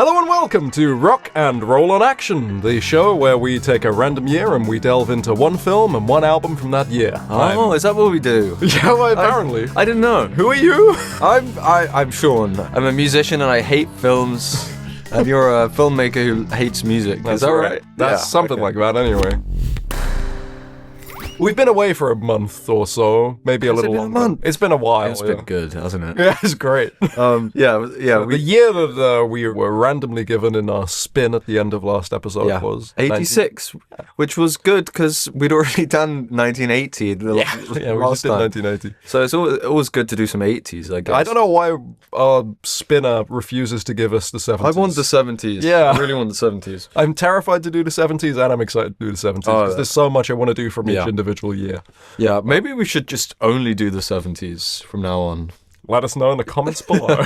Hello and welcome to Rock and Roll on Action, the show where we take a random year and we delve into one film and one album from that year. Is that what we do? Yeah, well, apparently. I didn't know. Who are you? I'm Sean. I'm a musician and I hate films. And you're a filmmaker who hates music. Is that right? That's something like that anyway. We've been away for a month or so, maybe a little longer. Month? It's been a while. It's been good, hasn't it? Yeah, it's great. The year that we were randomly given in our spin at the end of last episode was 86, which was good because we'd already done 1980. We just did 1980. So it's always good to do some 80s, I guess. I don't know why our spinner refuses to give us the 70s. I want the 70s. Yeah. I really want the 70s. I'm terrified to do the 70s and I'm excited to do the 70s because there's so much I want to do from each individual year. Yeah, maybe we should just only do the 70s from now on. Let us know in the comments below.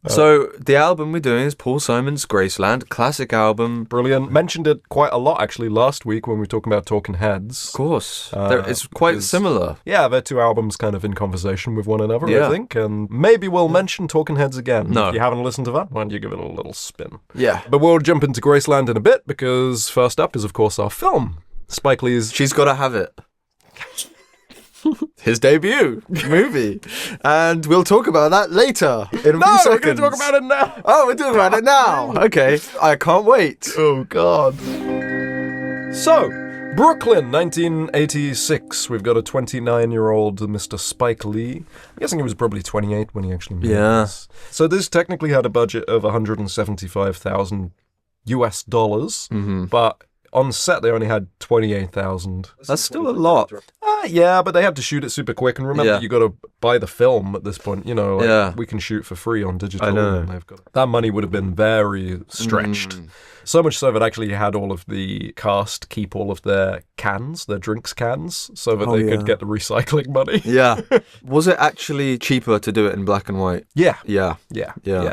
So the album we're doing is Paul Simon's Graceland, classic album. Brilliant. Mentioned it quite a lot actually last week when we were talking about Talking Heads. Of course. It's quite similar. Yeah, they're two albums kind of in conversation with one another, I think. And maybe we'll mention Talking Heads again. No. If you haven't listened to that, why don't you give it a little spin? Yeah. But we'll jump into Graceland in a bit because first up is, of course, our film. Spike Lee's She's Gotta Have It. His debut movie. And we'll talk about that later in a few seconds. No, we're going to talk about it now. Oh, we're talking about it now. Okay, I can't wait. Oh, God. So, Brooklyn, 1986. We've got a 29-year-old Mr. Spike Lee. I'm guessing he was probably 28 when he actually made this. So this technically had a budget of $175,000 US dollars, but on set, they only had 28,000. That's still a lot. Yeah, but they had to shoot it super quick. And remember, you got to buy the film at this point. You know, we can shoot for free on digital. I know. That money would have been very stretched. So much so that actually had all of the cast keep all of their cans, their drinks cans, so that they could get the recycling money. Yeah. Was it actually cheaper to do it in black and white? Yeah. Yeah.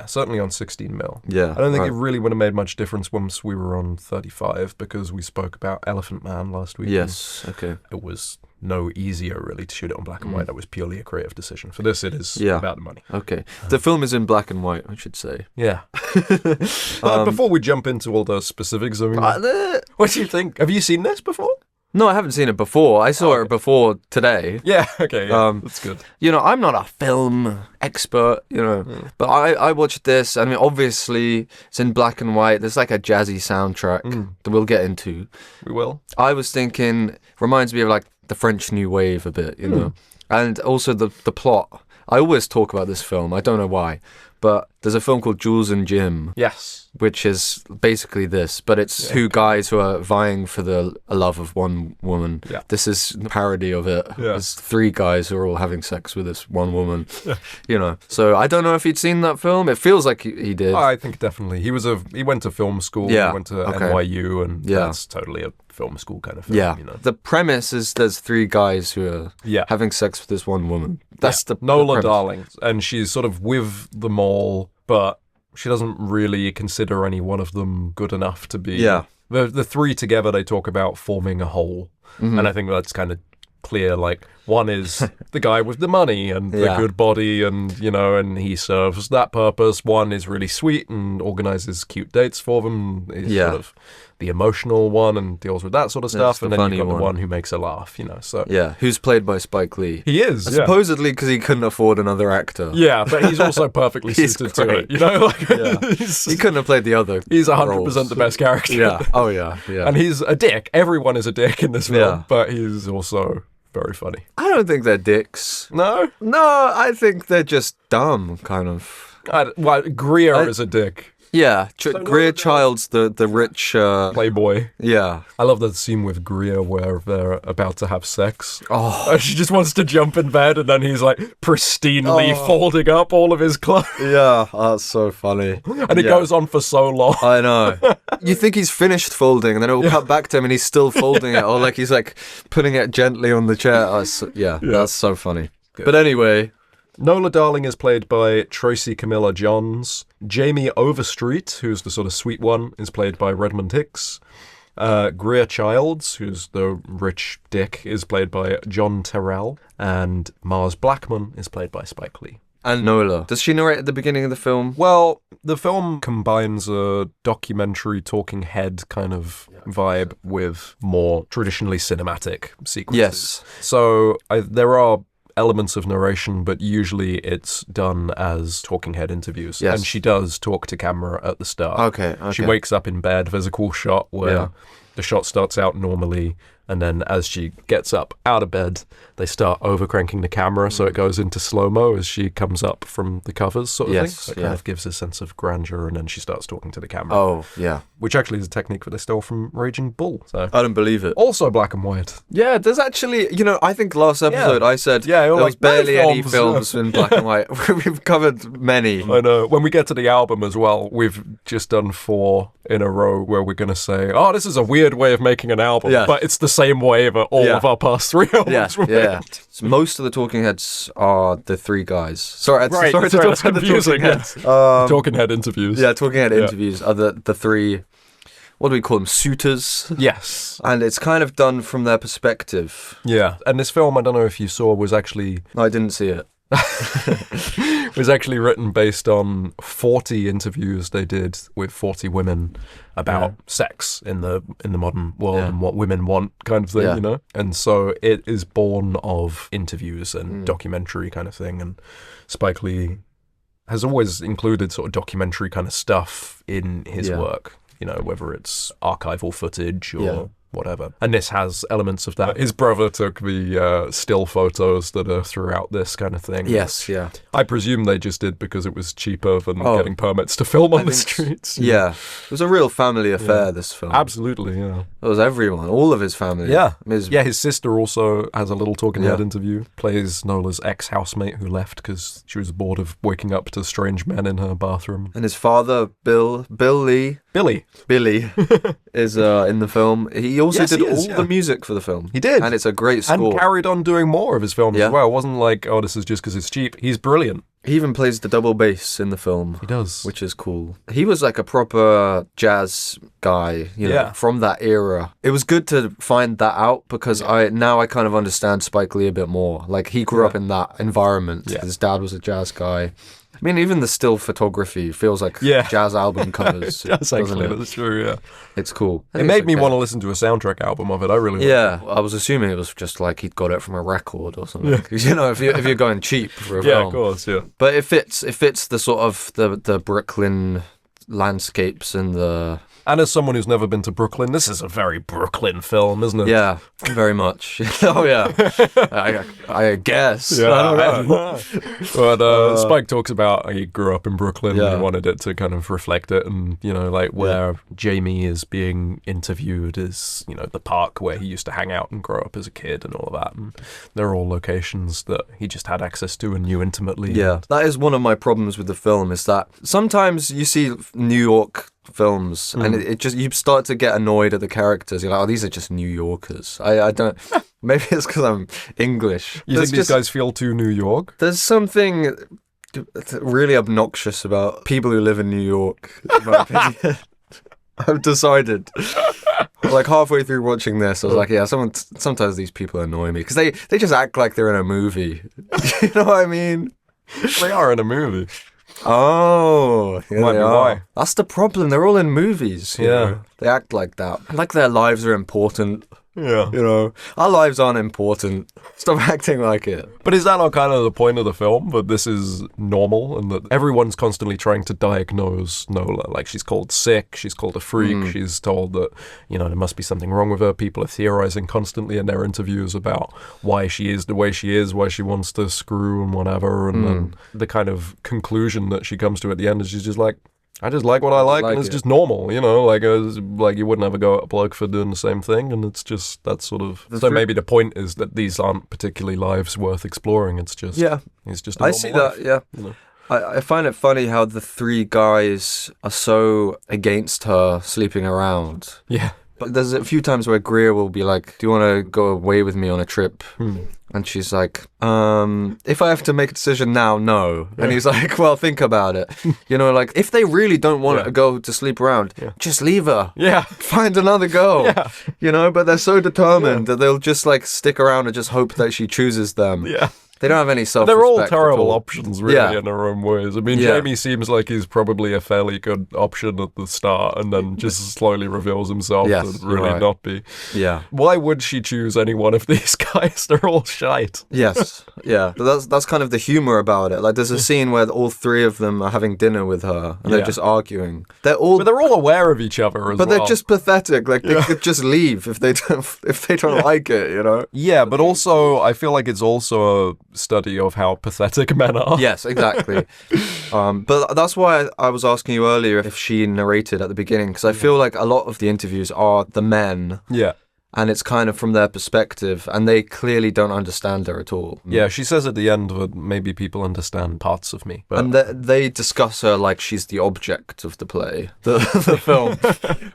Certainly on 16 mil. Yeah. I don't think it really would have made much difference once we were on 35 because we spoke about Elephant Man last week. Yes. Okay. It was no easier really to shoot it on black and white. That was purely a creative decision. For this, it is about the money. Okay. The film is in black and white, I should say. Yeah. But before we jump into all those specifics, I mean, what do you think? Have you seen this before? No, I haven't seen it before. I saw it before today. Yeah, okay, that's good. You know, I'm not a film expert, but I watched this. I mean, obviously, it's in black and white. There's like a jazzy soundtrack that we'll get into. We will. I was thinking, reminds me of like the French New Wave a bit, you know? And also the plot. I always talk about this film. I don't know why. But there's a film called Jules and Jim. Yes. Which is basically this, but it's two guys who are vying for the love of one woman. Yeah. This is a parody of it. Yeah. There's three guys who are all having sex with this one woman. So I don't know if he'd seen that film. It feels like he did. I think definitely. He went to film school. Yeah. He went to NYU, and that's totally a film school kind of film. Yeah. The premise is there's three guys who are having sex with this one woman. That's the Nola Darling, and she's sort of with them all, but she doesn't really consider any one of them good enough to be. Yeah. The three together, they talk about forming a whole, and I think that's kind of clear. Like, one is the guy with the money and the good body, and and he serves that purpose. One is really sweet and organizes cute dates for them. He's sort of the emotional one and deals with that sort of stuff. And then you've got the one who makes a laugh, So who's played by Spike Lee. He is supposedly because he couldn't afford another actor. Yeah, but he's also perfectly suited to it. He couldn't have played the other. He's 100% the best character. Yeah. Oh yeah. And he's a dick. Everyone is a dick in this film, but he's also very funny. I don't think they're dicks. No, I think they're just dumb, kind of. Greer is a dick. Yeah, Greer Child's the rich playboy. Yeah, I love that scene with Greer where they're about to have sex. Oh, she just wants to jump in bed, and then he's like pristinely folding up all of his clothes. Yeah, that's so funny. And it goes on for so long. I know. You think he's finished folding, and then it will cut back to him, and he's still folding it, or like he's like putting it gently on the chair. That's so funny. Good. But anyway. Nola Darling is played by Tracy Camilla Johns. Jamie Overstreet, who's the sort of sweet one, is played by Redmond Hicks. Greer Childs, who's the rich dick, is played by John Terrell. And Mars Blackman is played by Spike Lee. And Nola. Does she narrate at the beginning of the film? Well, the film combines a documentary talking head kind of vibe with more traditionally cinematic sequences. Yes. So there are elements of narration, but usually it's done as talking head interviews. Yes. And she does talk to camera at the start. Okay. She wakes up in bed. There's a cool shot where the shot starts out normally, and then as she gets up out of bed, they start overcranking the camera so it goes into slow-mo as she comes up from the covers sort of thing. So it kind of gives a sense of grandeur, and then she starts talking to the camera. Oh, yeah. Which actually is a technique that they stole from Raging Bull. So I don't believe it. Also black and white. Yeah, there's actually, I think last episode I said there was barely any films in black and white. We've covered many. I know. When we get to the album as well, we've just done 4 in a row where we're going to say, oh, this is a weird way of making an album, but it's the same way that all of our past 3 albums were made. So most of the talking heads are the 3 guys. Sorry to talk that's about the confusing. talking heads. Talking head interviews. Yeah, talking head interviews are the 3, what do we call them, suitors? Yes. And it's kind of done from their perspective. Yeah. And this film, I don't know if you saw, was actually... No, I didn't see it. was actually written based on 40 interviews they did with 40 women about sex in the modern world and what women want, kind of thing, And so it is born of interviews and documentary kind of thing. And Spike Lee has always included sort of documentary kind of stuff in his work, whether it's archival footage or whatever. And this has elements of that. His brother took the still photos that are throughout this kind of thing. Yes, yeah. I presume they just did because it was cheaper than getting permits to film on the streets. Yeah. It was a real family affair, this film. Absolutely, yeah. It was everyone, all of his family. Yeah. His sister also has a little talking head interview, plays Nola's ex-housemate who left because she was bored of waking up to strange men in her bathroom. And his father, Billy, is in the film. He also did all the music for the film. He did. And it's a great score. And carried on doing more of his films as well. It wasn't like, oh, this is just because it's cheap. He's brilliant. He even plays the double bass in the film. He does. Which is cool. He was like a proper jazz guy, from that era. It was good to find that out because I kind of understand Spike Lee a bit more. Like, he grew up in that environment. Yeah. His dad was a jazz guy. I mean, even the still photography feels like jazz album covers. That's true, yeah. It's cool. It made me want to listen to a soundtrack album of it. I really liked it. I was assuming it was just like he'd got it from a record or something. Yeah. If you're going cheap for a film. Yeah, of course, yeah. But it fits the sort of the Brooklyn landscapes and the... And as someone who's never been to Brooklyn, this is a very Brooklyn film, isn't it? Yeah, very much. Oh, yeah. I guess. Yeah, I don't know. But Spike talks about he grew up in Brooklyn and he wanted it to kind of reflect it. And, where Jamie is being interviewed is, the park where he used to hang out and grow up as a kid and all of that. And they're all locations that he just had access to and knew intimately. Yeah, that is one of my problems with the film is that sometimes you see New York films and it just, you start to get annoyed at the characters. You're like, oh, these are just New Yorkers. I don't, maybe it's because I'm English. You think these guys feel too New York? There's something really obnoxious about people who live in New York, in my opinion. I've decided. Like halfway through watching this, I was like, yeah, sometimes these people annoy me because they just act like they're in a movie. You know what I mean? They are in a movie. Oh, yeah, might be why. That's the problem. They're all in movies. Yeah, they act like that. Like their lives are important. Yeah. Our lives aren't important. Stop acting like it. But is that not kind of the point of the film? That this is normal and that everyone's constantly trying to diagnose Nola. Like, she's called sick, she's called a freak, she's told that, there must be something wrong with her. People are theorizing constantly in their interviews about why she is the way she is, why she wants to screw and whatever. And then the kind of conclusion that she comes to at the end is she's just like, I just like what I like and it's just normal, like you wouldn't ever go at a bloke for doing the same thing, and it's just that sort of... So maybe the point is that these aren't particularly lives worth exploring, it's just... Yeah. It's just a normal see life, that, yeah. I find it funny how the 3 guys are so against her sleeping around. Yeah. But there's a few times where Greer will be like, do you want to go away with me on a trip? And she's like, if I have to make a decision now, no. And he's like, well, think about it. Like, if they really don't want to go to sleep around, just leave her. Yeah. Find another girl. Yeah. But they're so determined that they'll just, like, stick around and just hope that she chooses them. Yeah. They don't have any self-respect. They're all terrible options, really, in their own ways. I mean, Yeah. Jamie seems like he's probably a fairly good option at the start, and then just slowly reveals himself to really not be. Yeah. Why would she choose any one of these guys? They're all shite. Yes. Yeah. But that's kind of the humor about it. Like, there's a scene where all three of them are having dinner with her, and they're just arguing. But they're all aware of each other as well. But they're just pathetic. Like, they could just leave if they don't like it, you know? Yeah, but also, I feel like it's also a study of how pathetic men are. Yes, exactly. But that's why I was asking you earlier if she narrated at the beginning, because I feel like a lot of the interviews are the men. Yeah. And it's kind of from their perspective, and they clearly don't understand her at all. Yeah, she says at the end that maybe people understand parts of me. But... And they discuss her like she's the object of the play, the film,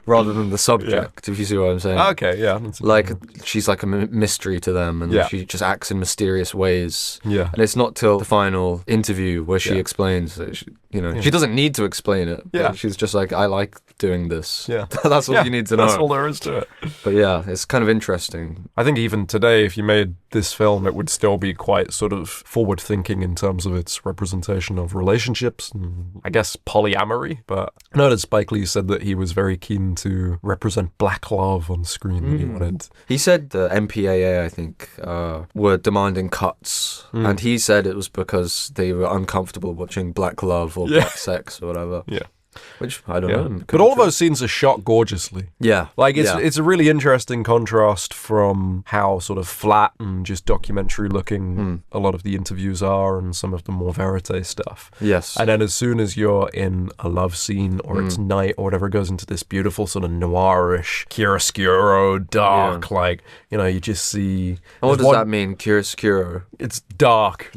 rather than the subject, if you see what I'm saying. Okay, yeah. Like, she's like a mystery to them, and she just acts in mysterious ways. Yeah. And it's not till the final interview where she explains that she doesn't need to explain it. Yeah. She's just like, I like doing this. Yeah. That's all you need to know. That's all there is to it. But yeah, it's kind of interesting. I think even today, if you made this film, it would still be quite sort of forward-thinking in terms of its representation of relationships and, I guess, polyamory. But I know that Spike Lee said that he was very keen to represent black love on screen. He said the MPAA, I think, were demanding cuts. And he said it was because they were uncomfortable watching black love or black sex or whatever. Yeah. Which, I don't know. But all of those scenes are shot gorgeously. Yeah. Like, it's a really interesting contrast from how sort of flat and just documentary looking a lot of the interviews are and some of the more verite stuff. Yes. And then as soon as you're in a love scene or it's night or whatever, it goes into this beautiful sort of noirish, chiaroscuro, dark, like, you just see... And what does that mean, chiaroscuro? It's dark.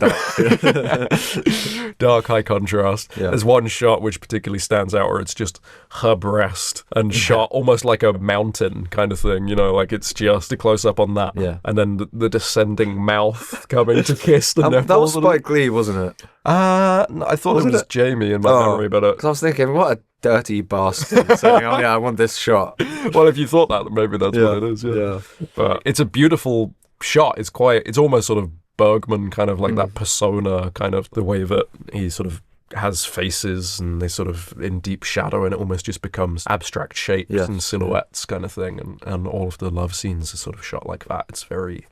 Dark, high contrast. Yeah. There's one shot which particularly stands out where it's just her breast and shot almost like a mountain kind of thing, like it's just a close-up on that. Yeah. And then the descending mouth coming to kiss the nipples. That was Spike Lee, wasn't it? I thought it was Jamie in my memory, but... Because I was thinking, what a dirty bastard saying, oh yeah, I want this shot. Well, if you thought that, then maybe that's what it is, yeah. But it's a beautiful shot. It's almost sort of Bergman kind of like that persona, kind of the way that he sort of has faces and they sort of in deep shadow and it almost just becomes abstract shapes and silhouettes kind of thing, and all of the love scenes are sort of shot like that. It's very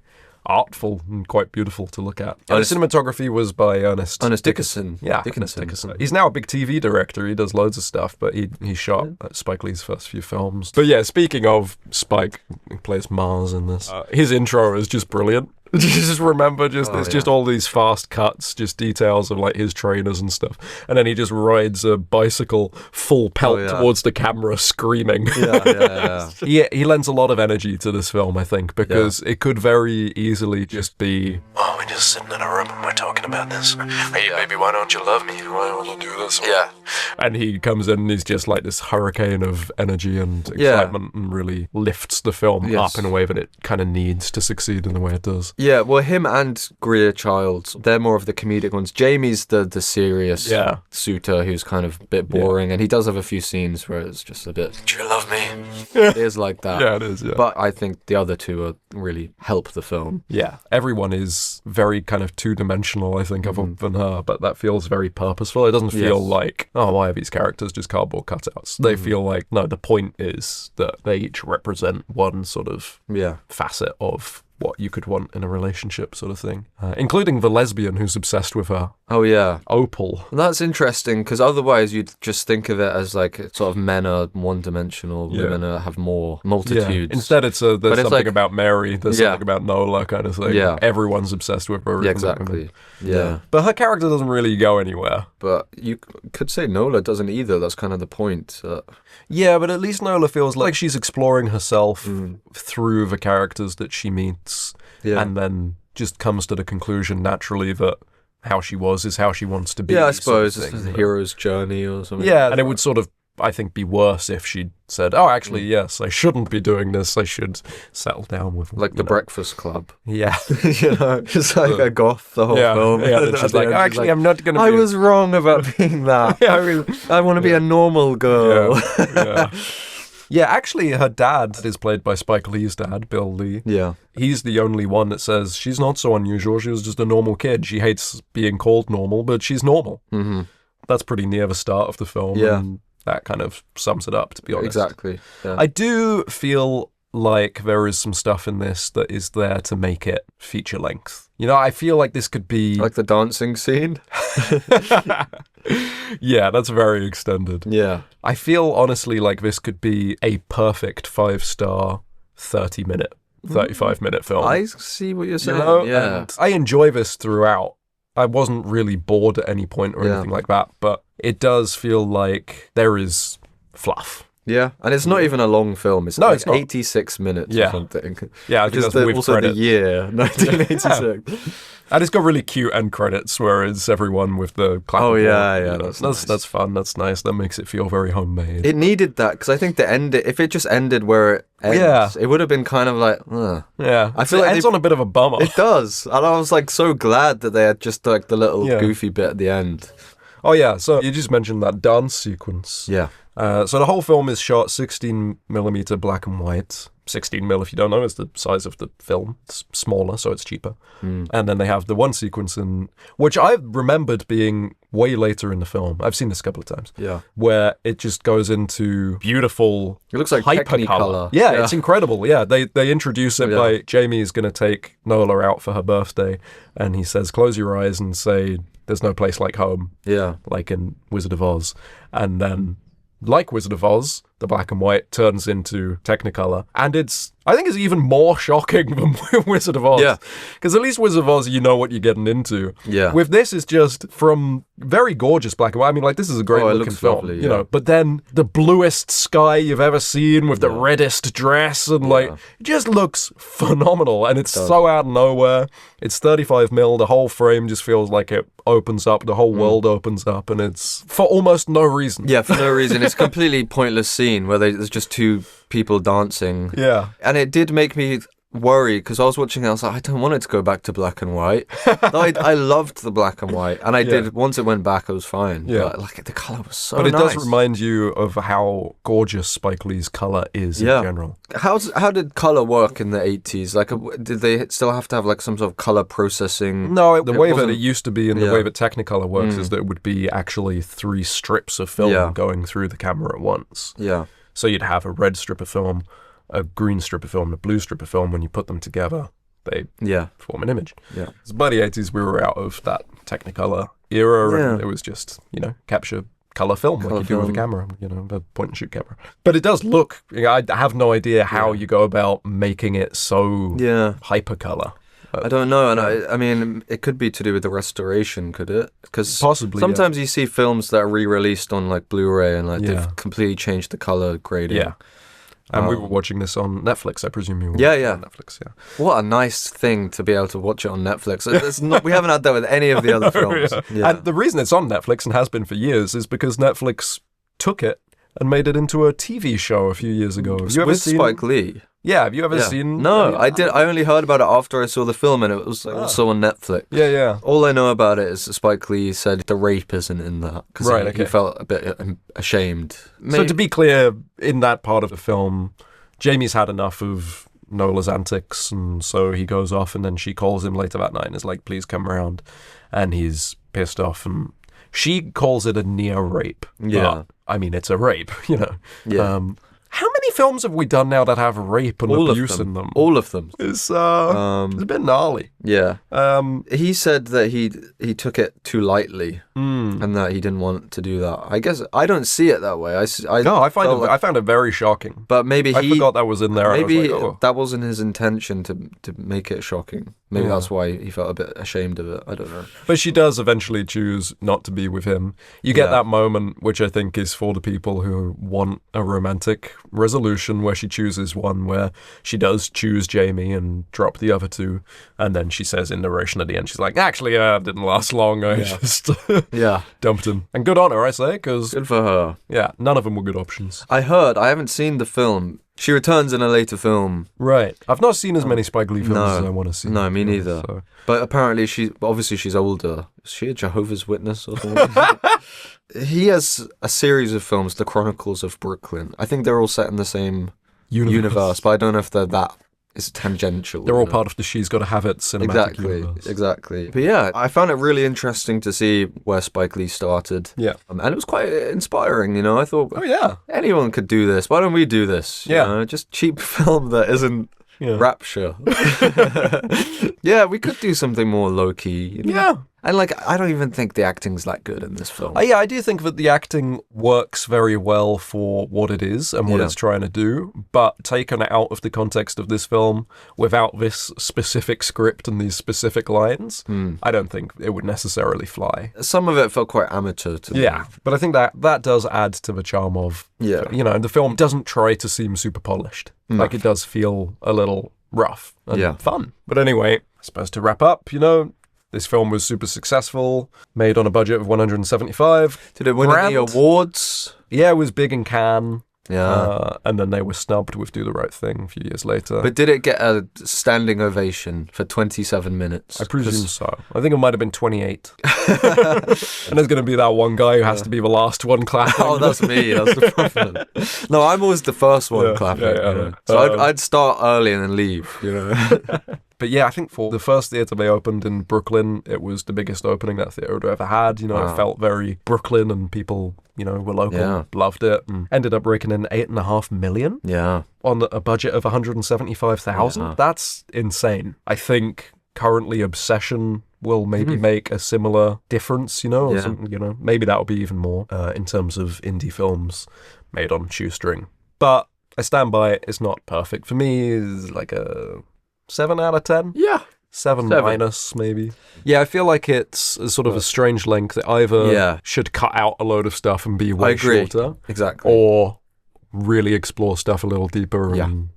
artful and quite beautiful to look at. And the cinematography was by Ernest Dickerson. Yeah, Dickerson. He's now a big TV director. He does loads of stuff, but he shot Spike Lee's first few films. But yeah, speaking of Spike, he plays Mars in this. His intro is just brilliant. Just remember, it's just all these fast cuts, just details of like his trainers and stuff, and then he just rides a bicycle full pelt towards the camera, screaming. He lends a lot of energy to this film, I think, because it could very easily just be, oh, we're just sitting in a room and we're talking about this. Hey, baby, why don't you love me? Why don't you do this? Yeah. And he comes in and he's just like this hurricane of energy and excitement and really lifts the film up in a way that it kind of needs to succeed in the way it does. Yeah, well, him and Greer Childs, they're more of the comedic ones. Jamie's the serious suitor who's kind of a bit boring, and he does have a few scenes where it's just a bit, do you love me? It is like that. Yeah, it is, yeah. But I think the other two really help the film. Yeah, everyone is very kind of two-dimensional, I think, other than her, but that feels very purposeful. It doesn't feel like, oh, why are these characters just cardboard cutouts? They feel like, no, the point is that they each represent one sort of facet of what you could want in a relationship sort of thing, including the lesbian who's obsessed with her. Oh, yeah. Opal. And that's interesting, because otherwise you'd just think of it as like sort of men are one-dimensional, women have more multitudes. Yeah. Instead, there's something like, about Mary, there's something about Nola kind of thing. Yeah. Everyone's obsessed with her. Yeah, exactly. Yeah. But her character doesn't really go anywhere. But you could say Nola doesn't either. That's kind of the point. Yeah, but at least Nola feels like she's exploring herself through the characters that she meets, and then just comes to the conclusion naturally that how she was is how she wants to be. Yeah, I suppose it's the hero's journey or something. Yeah, and it would sort of, I think, be worse if she said, oh, actually, yes, I shouldn't be doing this. I should settle down with... Like the Breakfast Club. Yeah. It's like a goth the whole film. Yeah, and she's like, actually, I'm not going to be... I was wrong about being that. I want to be a normal girl. Yeah, actually, her dad is played by Spike Lee's dad, Bill Lee. Yeah. He's the only one that says she's not so unusual. She was just a normal kid. She hates being called normal, but she's normal. Mm-hmm. That's pretty near the start of the film. Yeah. And that kind of sums it up, to be honest. Exactly. Yeah. I do feel like there is some stuff in this that is there to make it feature length. You know, I feel like this could be... Like the dancing scene? Yeah, that's very extended. Yeah. I feel, honestly, like this could be a perfect 5-star 30-minute, 35-minute film. I see what you're saying. You know? Yeah. And I enjoy this throughout. I wasn't really bored at any point or anything like that, but it does feel like there is fluff. Yeah, and it's not even a long film. It's like 86 minutes or something. Yeah, which is also the year, 1986. And it's got really cute end credits where it's everyone with the clap. Oh, yeah, you know. That's fun. That's nice. That makes it feel very homemade. It needed that, because I think if it just ended where it ends, it would have been kind of like, Yeah. I feel it like ends on a bit of a bummer. It does. And I was like so glad that they had just like the little goofy bit at the end. Oh, yeah. So you just mentioned that dance sequence. Yeah. So the whole film is shot 16mm black and white. 16mm, if you don't know, is the size of the film. It's smaller, so it's cheaper. And then they have the one sequence which I remembered being way later in the film. I've seen this a couple of times. Yeah. Where it just goes into beautiful... It looks like hypercolor. Yeah, it's incredible. Yeah, they introduce it by Jamie's going to take Nola out for her birthday, and he says, close your eyes and say, there's no place like home. Yeah. Like in Wizard of Oz. And then... like Wizard of Oz, the black and white turns into Technicolor. And I think it's even more shocking than Wizard of Oz. Yeah. Because at least Wizard of Oz, you know what you're getting into. Yeah. With this, it's just from very gorgeous black and white. I mean, like, this is a great looking film. Lovely, you know, but then the bluest sky you've ever seen with the reddest dress and like, it just looks phenomenal. And it's so out of nowhere. It's 35mm. The whole frame just feels like it opens up. The whole world opens up, and it's for almost no reason. Yeah, for no reason. It's a completely pointless scene where there's just two people dancing. Yeah. And it did make me worry, because I was watching it, I was like, I don't want it to go back to black and white. I loved the black and white, and I did. Once it went back, I was fine. Yeah. But like the colour was so nice. But it nice. does remind you of how gorgeous Spike Lee's colour is in general. How did colour work in the 80s? Like, did they still have to have like some sort of colour processing? No, the way that it used to be and the way that Technicolor works is that it would be actually 3 strips of film going through the camera at once. Yeah. So you'd have a red strip of film, a green strip of film, and a blue strip of film. When you put them together, they form an image. Yeah. So by the 80s, we were out of that Technicolor era, and it was just, capture color film like you do with a camera, a point-and-shoot camera. But it does look, I have no idea how you go about making it so hypercolor. I don't know, and I mean, it could be to do with the restoration, could it? Because possibly sometimes you see films that are re-released on like Blu-ray and like they've completely changed the color grading. Yeah. And we were watching this on Netflix, I presume you were on Netflix, What a nice thing to be able to watch it on Netflix. We haven't had that with any of the other films. And the reason it's on Netflix and has been for years is because Netflix took it and made it into a TV show a few years ago. Have you ever seen Spike Lee? Yeah, have you ever seen... No, I did. I only heard about it after I saw the film, and it was also on Netflix. Yeah. All I know about it is that Spike Lee said the rape isn't in that, because he felt a bit ashamed. So to be clear, in that part of the film, Jamie's had enough of Nola's antics, and so he goes off, and then she calls him later that night and is like, please come around. And he's pissed off, and she calls it a near rape. Yeah. But, I mean, it's a rape, Yeah. How many films have we done now that have rape and abuse in them? All of them. It's a bit gnarly. Yeah. He said that he took it too lightly and that he didn't want to do that. I guess I don't see it that way. I found it very shocking. But maybe I forgot that was in there. Maybe and I was like, that wasn't his intention to make it shocking. Maybe that's why he felt a bit ashamed of it. I don't know. But she does eventually choose not to be with him. You get that moment, which I think is for the people who want a romantic resolution, where she chooses one where she does choose Jamie and drop the other two. And then she says in narration at the end, she's like, actually, it didn't last long. I just dumped him. And good on her, I say, because... Good for her. Yeah, none of them were good options. I haven't seen the film. She returns in a later film. Right. I've not seen as many Spike Lee films as I want to see. No, me neither. So. But apparently she's older. Is she a Jehovah's Witness or something? He has a series of films, The Chronicles of Brooklyn. I think they're all set in the same universe, but I don't know if they're that. It's tangential. They're all part of the She's Gotta Have It cinematic universe. Exactly. But yeah, I found it really interesting to see where Spike Lee started. Yeah. And it was quite inspiring, you know. I thought, oh yeah, anyone could do this. Why don't we do this? Yeah. You know? Just cheap film that isn't Rapture. Yeah, we could do something more low-key. You know? Yeah. And I don't even think the acting's that good in this film. Yeah, I do think that the acting works very well for what it is and what it's trying to do, but taken out of the context of this film, without this specific script and these specific lines, I don't think it would necessarily fly. Some of it felt quite amateur to me. Yeah, but I think that does add to the charm of, you know, the film doesn't try to seem super polished. Like, it does feel a little rough and fun. But anyway, I suppose to wrap up, you know, this film was super successful, made on a budget of 175. Did it win any awards? Yeah, it was big in Cannes. Yeah. And then they were snubbed with Do the Right Thing a few years later. But did it get a standing ovation for 27 minutes? I presume so. I think it might have been 28. And there's going to be that one guy who has to be the last one clapping. Oh, that's me. That's the problem. No, I'm always the first one clapping. Yeah. So I'd start early and then leave, you know. But yeah, I think for the first theatre they opened in Brooklyn, it was the biggest opening that theatre had ever had. You know, It felt very Brooklyn, and people, you know, were local, loved it, and ended up raking in $8.5 million. Yeah. On a budget of 175,000. Yeah. That's insane. I think currently Obsession will maybe make a similar difference, you know, or something, you know, maybe that'll be even more in terms of indie films made on shoestring. But I stand by it. It's not perfect. For me, it's like a 7 out of 10? Yeah. 7 minus, maybe. Yeah, I feel like it's a sort of a strange length that either should cut out a load of stuff and be way shorter. Exactly. Or really explore stuff a little deeper and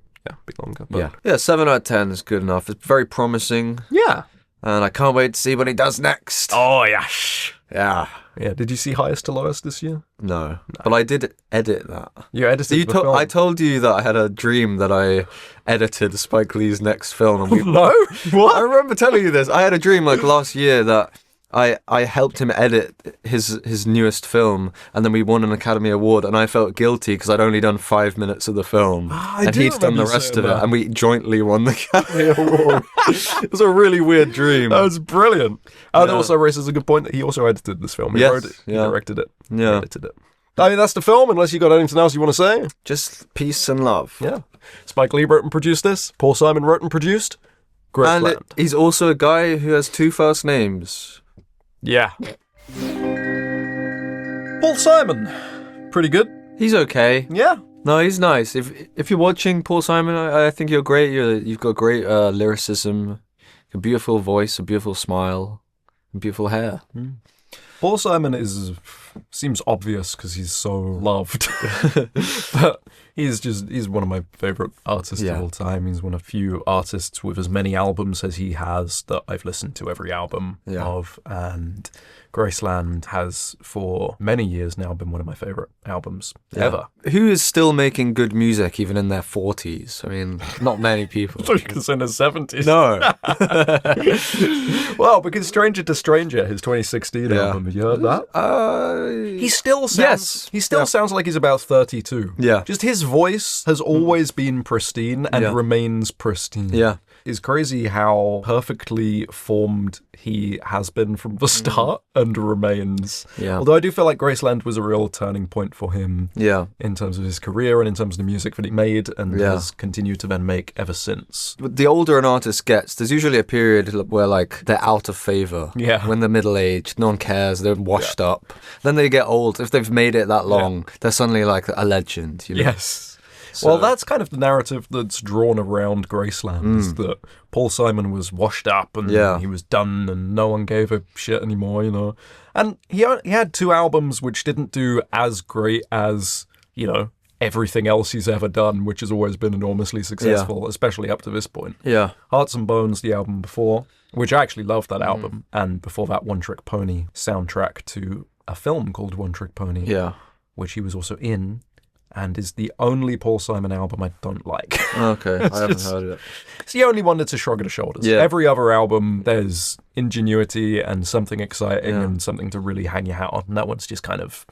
be longer. But. Yeah, 7 out of 10 is good enough. It's very promising. Yeah. And I can't wait to see what he does next. Oh, yes. Yeah. Yeah, did you see Highest to Lowest this year? No. But I did edit that. You edited the film? I told you that I had a dream that I edited Spike Lee's next film. And No? What? I remember telling you this. I had a dream last year that I helped him edit his newest film, and then we won an Academy Award, and I felt guilty because I'd only done 5 minutes of the film, and he'd done the rest of it, and we jointly won the Academy Award. It was a really weird dream. That was brilliant. And also raises a good point that he also edited this film. He wrote it, he directed it, he edited it. I mean, that's the film, unless you got anything else you want to say. Just peace and love. Yeah. Spike Lee wrote and produced this. Paul Simon wrote and produced Graceland. And he's also a guy who has 2 first names. Yeah. Paul Simon. Pretty good. He's okay. Yeah. No, he's nice. If you're watching Paul Simon, I think you're great. You've got great lyricism, a beautiful voice, a beautiful smile, and beautiful hair. Paul Simon seems obvious because he's so loved. But he's one of my favourite artists of all time. He's one of few artists with as many albums as he has that I've listened to every album of. And Graceland has for many years now been one of my favourite albums ever. Who is still making good music even in their 40s? I mean, not many people. I thought you could say in their 70s. No. Well, because Stranger to Stranger, his 2016 album, have you heard that? He still sounds like he's about 32. Yeah. Just his voice has always been pristine and remains pristine. Yeah. It's crazy how perfectly formed he has been from the start and remains. Yeah. Although I do feel like Graceland was a real turning point for him in terms of his career and in terms of the music that he made and has continued to then make ever since. But the older an artist gets, there's usually a period where they're out of favour. Yeah. When they're middle-aged, no one cares, they're washed up. Then they get old. If they've made it that long, they're suddenly like a legend. You know? Yes. So. Well, that's kind of the narrative that's drawn around Graceland, is that Paul Simon was washed up and he was done and no one gave a shit anymore, you know. And he had 2 albums which didn't do as great as, you know, everything else he's ever done, which has always been enormously successful, especially up to this point. Yeah. Hearts and Bones, the album before, which I actually loved that album, and before that One Trick Pony soundtrack to a film called One Trick Pony, which he was also in. and is the only Paul Simon album I don't like. Okay, I haven't heard it. It's the only one that's a shrug of the shoulders. Yeah. Every other album, there's ingenuity and something exciting and something to really hang your hat on. And that one's just kind of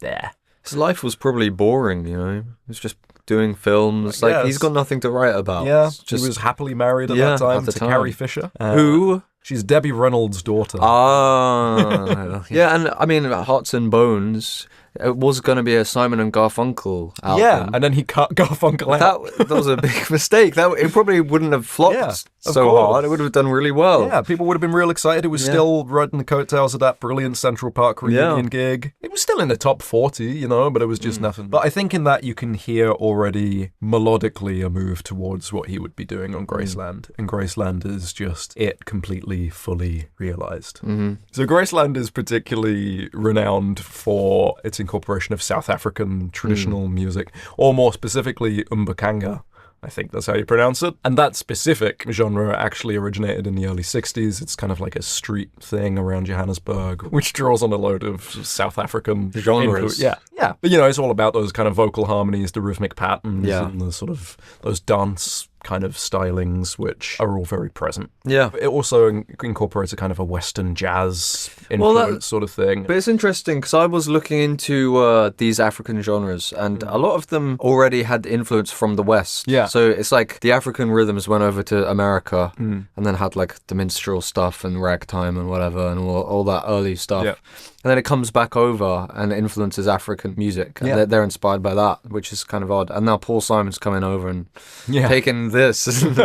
there. His life was probably boring, you know. He was just doing films. Like, he's got nothing to write about. Yeah, he was happily married at that time to Carrie Fisher. Who? She's Debbie Reynolds' daughter. Yeah, and I mean, Hearts and Bones, it was going to be a Simon and Garfunkel album. Yeah, and then he cut Garfunkel out. That was a big mistake. It probably wouldn't have flopped so hard. It would have done really well. Yeah, people would have been real excited. It was still riding the coattails of that brilliant Central Park reunion gig. It was still in the top 40, you know, but it was just nothing. But I think in that you can hear already melodically a move towards what he would be doing on Graceland. And Graceland is just it completely, fully realized. So Graceland is particularly renowned for its incorporation of South African traditional music, or more specifically Mbaqanga. I think that's how you pronounce it. And that specific genre actually originated in the early 60s. It's kind of like a street thing around Johannesburg, which draws on a load of South African genres. Yeah. But, you know, it's all about those kind of vocal harmonies, the rhythmic patterns, and the sort of those dance kind of stylings, which are all very present. Yeah. It also incorporates a kind of a Western jazz influence sort of thing. But it's interesting because I was looking into these African genres, and a lot of them already had influence from the West. Yeah. So it's like the African rhythms went over to America and then had like the minstrel stuff and ragtime and whatever and all that early stuff. Yeah. And then it comes back over and influences African music. And they're inspired by that, which is kind of odd. And now Paul Simon's coming over and taking this and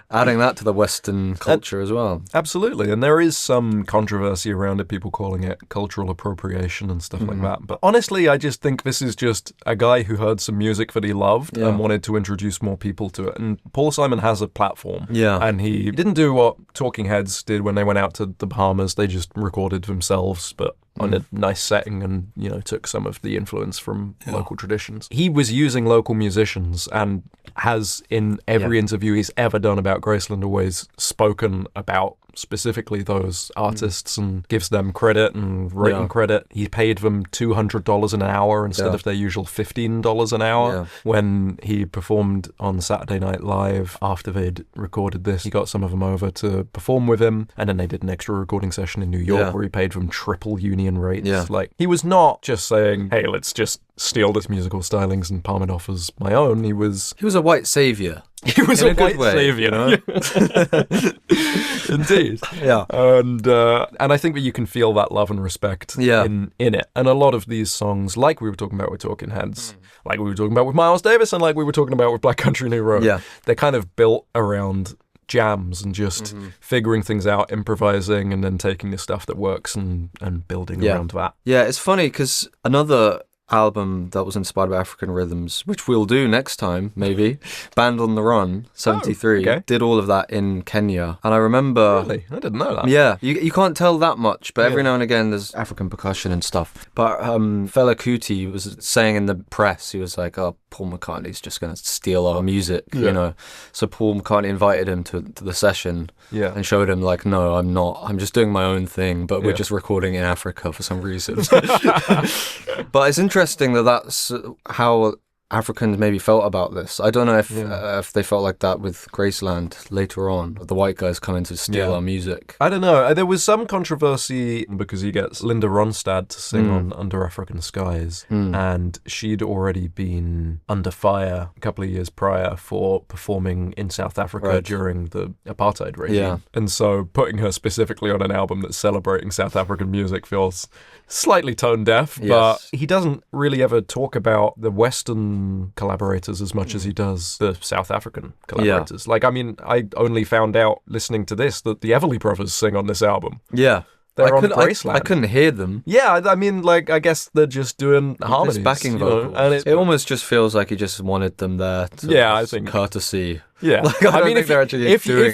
adding that to the Western culture as well. Absolutely. And there is some controversy around it, people calling it cultural appropriation and stuff like that. But honestly, I just think this is just a guy who heard some music that he loved and wanted to introduce more people to it. And Paul Simon has a platform. Yeah. And he didn't do what Talking Heads did when they went out to the Bahamas. They just recorded themselves, but on a nice setting, and, you know, took some of the influence from local traditions. He was using local musicians and has, in every interview he's ever done about Graceland, always spoken about specifically those artists and gives them credit and written credit. He paid them $200 an hour instead of their usual $15 an hour. When he performed on Saturday Night Live after they'd recorded this, he got some of them over to perform with him, and then they did an extra recording session in New York where he paid them triple union rates. Like, he was not just saying, hey, let's just steal this musical stylings and palm it off as my own. He was a white savior. He was a white savior, you know? Indeed. Yeah. And I think that you can feel that love and respect in it. And a lot of these songs, like we were talking about with Talking Heads, like we were talking about with Miles Davis, and like we were talking about with Black Country New Road, they're kind of built around jams and just figuring things out, improvising, and then taking the stuff that works and building around that. Yeah, it's funny because another album that was inspired by African rhythms, which we'll do next time, maybe, Band on the Run, 73, did all of that in Kenya. And I remember... Really? I didn't know that. Yeah, you can't tell that much, but every now and again there's African percussion and stuff. But Fela Kuti was saying in the press, he was like, oh, Paul McCartney's just going to steal our music, you know. So Paul McCartney invited him to the session and showed him, like, no, I'm not. I'm just doing my own thing, but we're just recording in Africa for some reason. But it's interesting that that's how Africans maybe felt about this. I don't know if they felt like that with Graceland later on. The white guys coming to steal our music. I don't know. There was some controversy because he gets Linda Ronstadt to sing on Under African Skies, and she'd already been under fire a couple of years prior for performing in South Africa during the apartheid regime. Yeah. And so putting her specifically on an album that's celebrating South African music feels slightly tone deaf, but he doesn't really ever talk about the Western collaborators as much as he does the South African collaborators. Like, I mean, I only found out listening to this that the Everly Brothers sing on this album. Yeah. They're on Graceland. I couldn't hear them. Yeah, I mean, like, I guess they're just doing harmonies. It's backing vocals. And it almost just feels like he just wanted them there to I think courtesy. Yeah. Like, I mean, if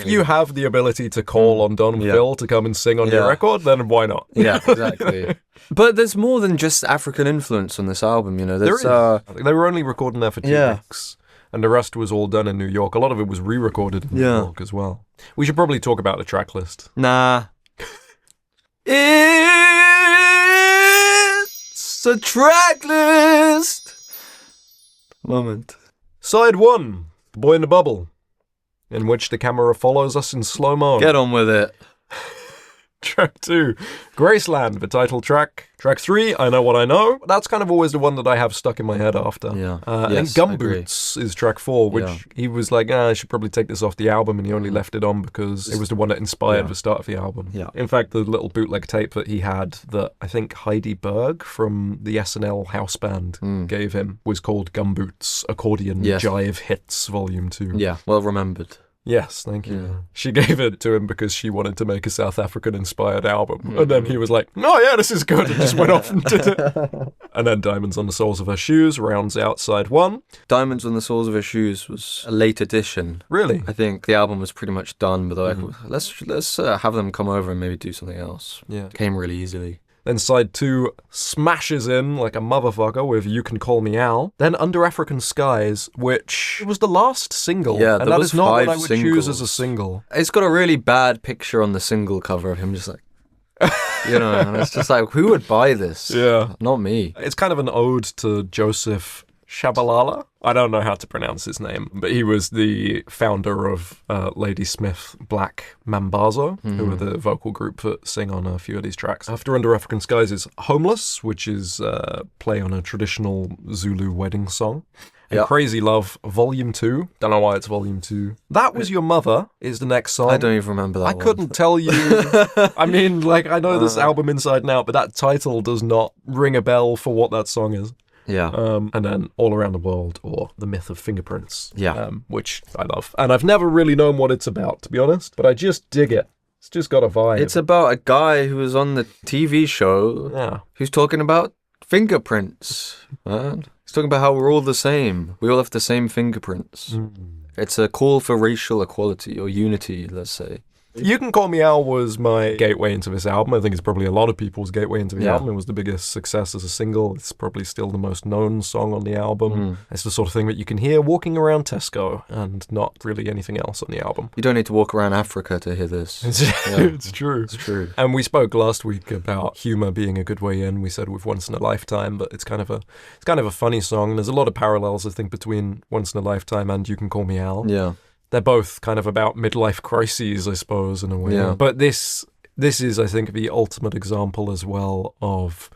you have the ability to call on Don Phil to come and sing on your record, then why not? Yeah, exactly. But there's more than just African influence on this album, you know. There is. They were only recording there for 2 weeks, and the rest was all done in New York. A lot of it was re-recorded in New York as well. We should probably talk about the track list. Nah. It's a track list. moment. Side 1, Boy in the Bubble, in which the camera follows us in slow-mo. Get on with it. Track 2, Graceland, the title track. Track 3, I Know What I Know. That's kind of always the one that I have stuck in my head after. Yeah. I think Gumboots is track 4, which he was like, I should probably take this off the album, and he only left it on because it was the one that inspired the start of the album. Yeah. In fact, the little bootleg tape that he had that I think Heidi Berg from the SNL house band gave him was called Gumboots Accordion Jive Hits Volume 2. Yeah, well remembered. Yes, thank you. Yeah. She gave it to him because she wanted to make a South African-inspired album. And then he was like, oh yeah, this is good, and just went off and did it. And then Diamonds on the Soles of Her Shoes rounds out side 1. Diamonds on the Soles of Her Shoes was a late addition. Really? I think the album was pretty much done, but they're like, let's have them come over and maybe do something else. Yeah. Came really easily. Then side 2 smashes in like a motherfucker with You Can Call Me Al. Then Under African Skies, which was the last single. Yeah, and that is not what I would choose as a single. It's got a really bad picture on the single cover of him just like, and it's just like, who would buy this? Yeah. Not me. It's kind of an ode to Joseph Shabalala. I don't know how to pronounce his name, but he was the founder of Ladysmith Black Mambazo, who are the vocal group that sing on a few of these tracks. After Under African Skies is Homeless, which is play on a traditional Zulu wedding song. And Crazy Love, Volume 2. Don't know why it's Volume 2. That Was Your Mother is the next song. I don't even remember that I couldn't tell you. I mean, like, I know this album inside and out, but that title does not ring a bell for what that song is. Yeah. And then All Around the World, or The Myth of Fingerprints. Yeah. Which I love. And I've never really known what it's about, to be honest, but I just dig it. It's just got a vibe. It's about a guy who was on the TV show who's talking about fingerprints. He's talking about how we're all the same. We all have the same fingerprints. It's a call for racial equality or unity, let's say. You Can Call Me Al was my gateway into this album. I think it's probably a lot of people's gateway into the album. It was the biggest success as a single. It's probably still the most known song on the album. It's the sort of thing that you can hear walking around Tesco and not really anything else on the album. You don't need to walk around Africa to hear this. It's true. It's true. And we spoke last week about humour being a good way in. We said with Once in a Lifetime, but it's kind of a funny song. And there's a lot of parallels, I think, between Once in a Lifetime and You Can Call Me Al. Yeah. They're both kind of about midlife crises, I suppose, in a way. Yeah. But this is, I think, the ultimate example as well of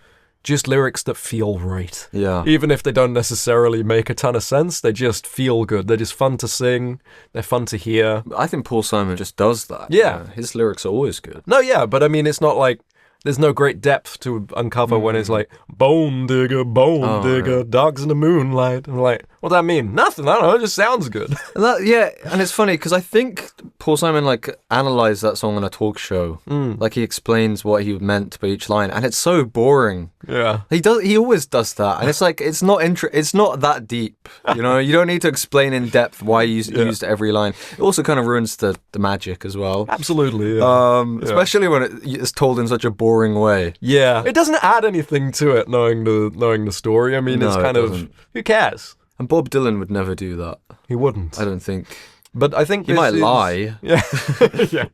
just lyrics that feel right. Yeah. Even if they don't necessarily make a ton of sense, they just feel good. They're just fun to sing. They're fun to hear. I think Paul Simon just does that. Yeah. His lyrics are always good. No, yeah, but I mean, it's not like there's no great depth to uncover when it's like, bone digger, dogs in the moonlight. And like, what does that mean? Nothing, I don't know, it just sounds good. And it's funny because I think Paul Simon analysed that song on a talk show. Like he explains what he meant by each line, and it's so boring. Yeah. He always does that, and it's like, it's not that deep. You don't need to explain in depth why you used every line. It also kind of ruins the magic as well. Absolutely, yeah. Especially when it's told in such a boring way. Yeah. It doesn't add anything to it knowing the story. I mean, it's kind of, who cares? And Bob Dylan would never do that. He wouldn't. I don't think. But I think he might lie. Yeah. Yeah.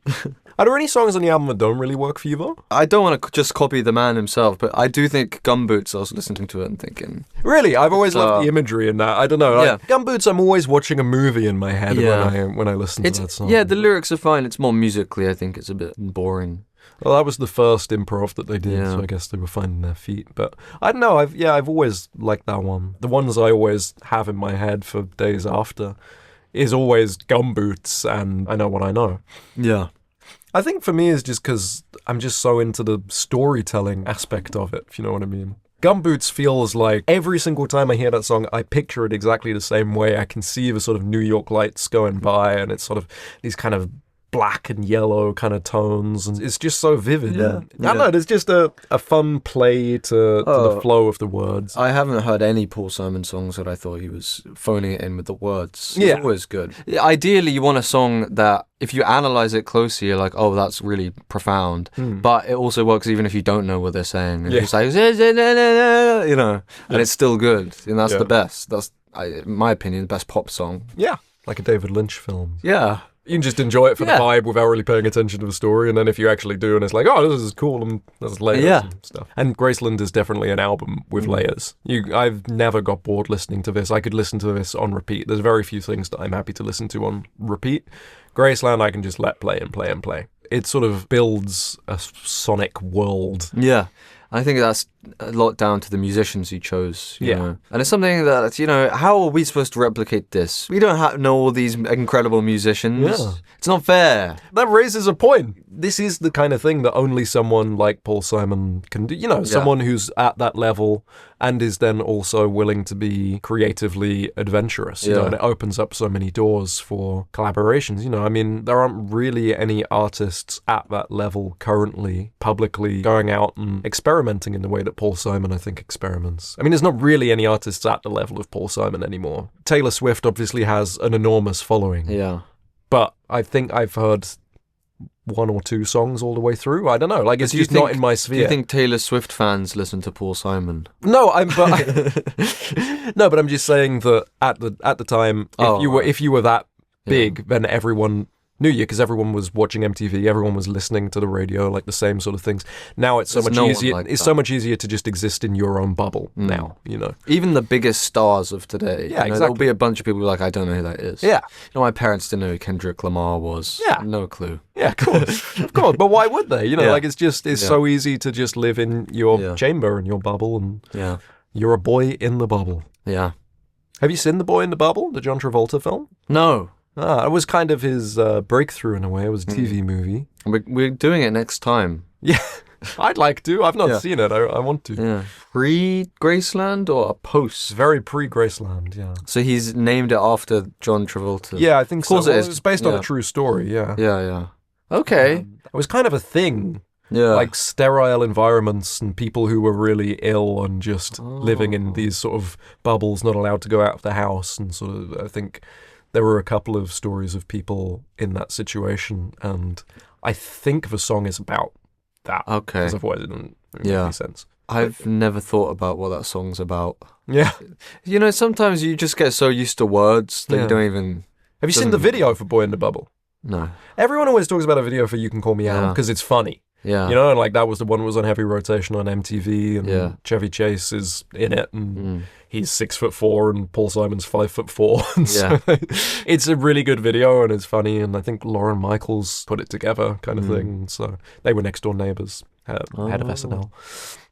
Are there any songs on the album that don't really work for you, though? I don't want to just copy the man himself, but I do think Gumboots, I was listening to it and thinking... Really? I've always loved the imagery in that. I don't know. Gumboots, I'm always watching a movie in my head when I listen to that song. Yeah, the lyrics are fine. It's more musically, I think it's a bit boring. Well, that was the first improv that they did, so I guess they were finding their feet. But I don't know, I've always liked that one. The ones I always have in my head for days after is always Gumboots and I Know What I Know. Yeah. I think for me it's just because I'm just so into the storytelling aspect of it, if you know what I mean. Gumboots feels like every single time I hear that song, I picture it exactly the same way. I can see the sort of New York lights going by and it's sort of these kind of black and yellow kind of tones, and it's just so vivid. I don't know, there's just a fun play to the flow of the words. I haven't heard any Paul Simon songs that I thought he was phoning it in with the words. It's always good. Ideally, you want a song that, if you analyze it closely, you're like, oh, that's really profound. But it also works even if you don't know what they're saying. It's like, and it's still good. And that's the best. That's, in my opinion, the best pop song. Yeah. Like a David Lynch film. Yeah. You can just enjoy it for the vibe without really paying attention to the story, and then if you actually do, and it's like, oh, this is cool, and there's layers and stuff. And Graceland is definitely an album with layers. I've never got bored listening to this. I could listen to this on repeat. There's very few things that I'm happy to listen to on repeat. Graceland, I can just let play and play and play. It sort of builds a sonic world. Yeah. I think that's a lot down to the musicians he chose. You know? And it's something that, how are we supposed to replicate this? We don't know all these incredible musicians. Yeah. It's not fair. That raises a point. This is the kind of thing that only someone like Paul Simon can do. Someone who's at that level and is then also willing to be creatively adventurous. And it opens up so many doors for collaborations. I mean, there aren't really any artists at that level currently publicly going out and experimenting in the way that Paul Simon, I think, experiments. I mean, there's not really any artists at the level of Paul Simon anymore. Taylor Swift obviously has an enormous following. Yeah. But I think I've heard one or two songs all the way through. I don't know. Like, it's just not in my sphere. Do you think Taylor Swift fans listen to Paul Simon? No, no, but I'm just saying that at the time, if you were that big, then everyone knew you because everyone was watching MTV, everyone was listening to the radio, like the same sort of things. Now it's so much easier. Like it's so much easier to just exist in your own bubble now. Even the biggest stars of today. Yeah, exactly. There'll be a bunch of people like, I don't know who that is. Yeah, my parents didn't know who Kendrick Lamar was. Yeah, no clue. Yeah, of course, of course. But why would they? Like it's so easy to just live in your chamber and your bubble, and you're a boy in the bubble. Yeah. Have you seen The Boy in the Bubble, the John Travolta film? No. It was kind of his breakthrough in a way. It was a TV movie. We're doing it next time. Yeah, I'd like to. I've not seen it. I want to. Yeah. Pre-Graceland or post? Very pre-Graceland, yeah. So he's named it after John Travolta? Yeah, I think so. Of course it is. It's based on a true story, yeah. Yeah. Okay. It was kind of a thing. Yeah. Like sterile environments and people who were really ill and just living in these sort of bubbles, not allowed to go out of the house. And sort of, I think there were a couple of stories of people in that situation. And I think the song is about that. Okay. Because otherwise it doesn't make any sense. I've never thought about what that song's about. Yeah. Sometimes you just get so used to words that you don't even... Have you seen the video for Boy in the Bubble? No. Everyone always talks about a video for You Can Call Me Al because it's funny. Yeah. And like that was the one that was on heavy rotation on MTV, and Chevy Chase is in it, and he's 6'4" and Paul Simon's 5'4". And so it's a really good video and it's funny, and I think Lauren Michaels put it together, kind of thing. So they were next door neighbors, head of SNL.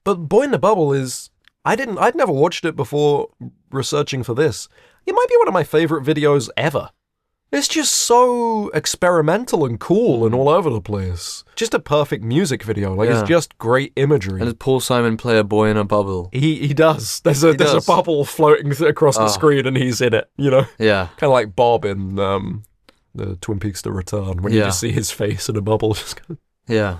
But Boy in the Bubble is I'd never watched it before researching for this. It might be one of my favorite videos ever. It's just so experimental and cool and all over the place. Just a perfect music video. Like, it's just great imagery. And does Paul Simon play a boy in a bubble? He does. There's a bubble floating across the screen and he's in it, Yeah. Kind of like Bob in the Twin Peaks The Return, when you just see his face in a bubble. Yeah.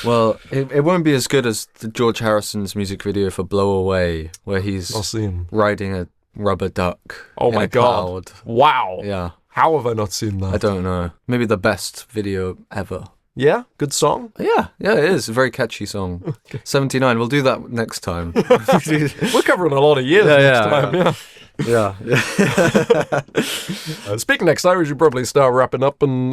Well, it won't be as good as the George Harrison's music video for Blow Away, where he's riding a rubber duck. Oh my God. Cloud. Wow. Yeah. How have I not seen that? I don't know. Maybe the best video ever. Yeah? Good song? Yeah, it is. A very catchy song. 79. We'll do that next time. We're covering a lot of years next time. Yeah. Speaking next time, we should probably start wrapping up and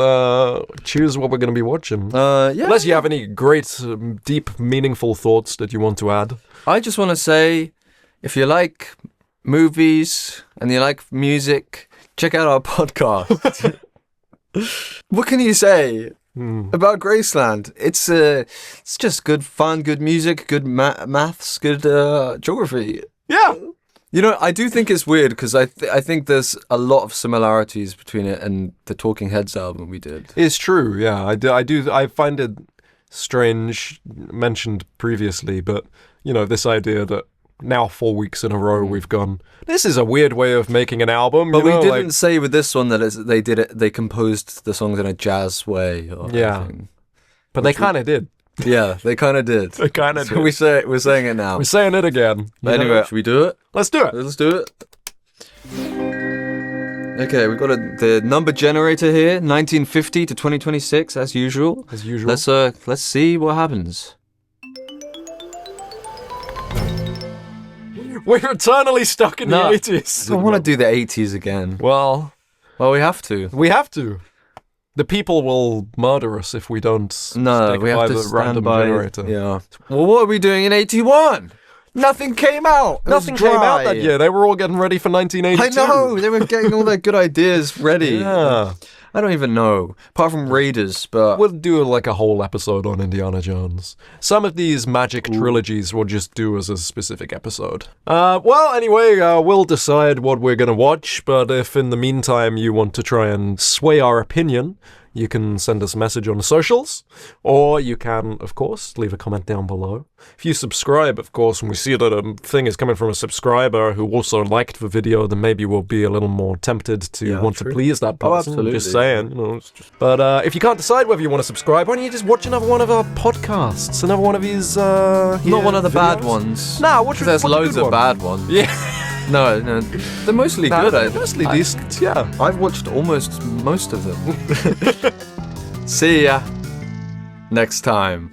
choose what we're going to be watching. Unless you have any great, deep, meaningful thoughts that you want to add. I just want to say, if you like movies and you like music, check out our podcast. What can you say about Graceland? It's just good fun, good music, good maths, good geography. Yeah. I do think it's weird because I think there's a lot of similarities between it and the Talking Heads album we did. It's true, yeah. I do. I find it strange, mentioned previously, but, this idea that now 4 weeks in a row we've gone, this is a weird way of making an album. But we didn't say with this one that they composed the songs in a jazz way or anything. But they kind of did. Yeah, they kind of did. They kind of did. We're saying it now. We're saying it again. But anyway, should we do it? Let's do it. Let's do it. Okay, we've got the number generator here, 1950 to 2026, as usual. As usual. Let's see what happens. We're eternally stuck in the 80s. I don't want to do the 80s again. Well, Well, we have to. We have to. The people will murder us if we don't No, we have to stand by generator. Yeah. Well, what are we doing in 81? Nothing came out. Nothing came out that year. They were all getting ready for 1982. I know. They were getting all their good ideas ready. Yeah. I don't even know. Apart from Raiders, but... We'll do like a whole episode on Indiana Jones. Some of these magic trilogies we'll just do as a specific episode. Well, anyway, we'll decide what we're going to watch, but if in the meantime you want to try and sway our opinion, you can send us a message on the socials, or you can, of course, leave a comment down below. If you subscribe, of course, when we see that a thing is coming from a subscriber who also liked the video, then maybe we'll be a little more tempted to want to please that person. Oh, absolutely. Just saying. You know, But if you can't decide whether you want to subscribe, why don't you just watch another one of our podcasts? Another one of his Not one of the bad ones. Nah, there's loads of bad ones. Yeah. No, they're mostly good. They're mostly decent, yeah. I've watched almost most of them. See ya next time.